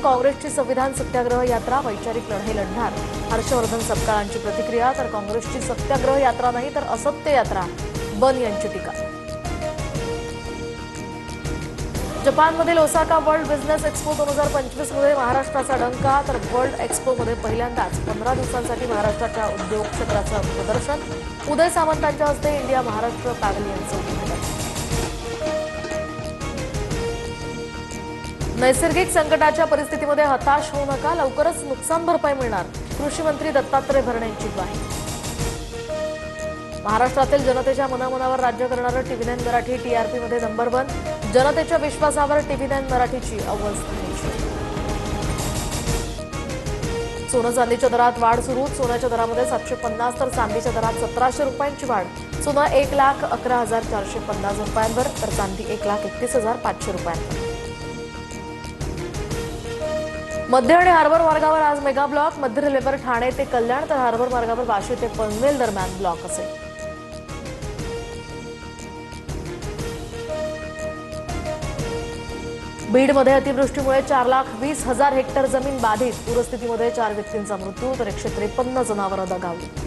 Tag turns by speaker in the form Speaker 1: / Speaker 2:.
Speaker 1: काँग्रेसची संविधान सत्याग्रह यात्रा वैचारिक लढाई लढणार हर्षवर्धन सपकाळांची प्रतिक्रिया। तर काँग्रेसची सत्याग्रह यात्रा नाही तर असत्य यात्रा, बन यांची टीका। जपानमधील ओसाका वर्ल्ड बिझनेस एक्स्पो 2025 मध्ये महाराष्ट्राचा डंका। तर वर्ल्ड एक्स्पोमध्ये पहिल्यांदाच 15 दिवसांसाठी महाराष्ट्राच्या उद्योग क्षेत्राचं प्रदर्शन। उदय सामंतांच्या हस्ते इंडिया महाराष्ट्र पॅव्हेलियनचं उद्घाटन। नैसर्गिक संकटाच्या परिस्थितीमध्ये हताश होऊ नका, लवकरच नुकसान भरपाई मिळणार, कृषी मंत्री दत्तात्रय भरणे यांची ग्वाही। महाराष्ट्रातील जनतेच्या मनामनावर राज्य करणारं TV9 मराठी TRPमध्ये नंबर 1। जनतेच्या विश्वासावर TV9 मराठीची अव्वल स्थानाची। सोनं चांदीच्या दरात वाढ सुरू। सोन्याच्या दरामध्ये 750 तर चांदीच्या दरात 1700 रुपयांची वाढ। सोनं 1,11,450 रुपयांवर तर चांदी 1,31,500 रुपयांवर। मध्य आणि हार्बर मार्गावर आज मेगा ब्लॉक। मध्य रेल्वेवर ठाणे ते कल्याण तर हार्बर मार्गावर वाशी ते पनवेल दरम्यान ब्लॉक असेल। बीडमध्ये अतिवृष्टीमुळे 4,20,000 हेक्टर जमीन बाधित। पूरस्थितीमध्ये 4 व्यक्तींचा मृत्यू तर 153 जनावरं दगावली।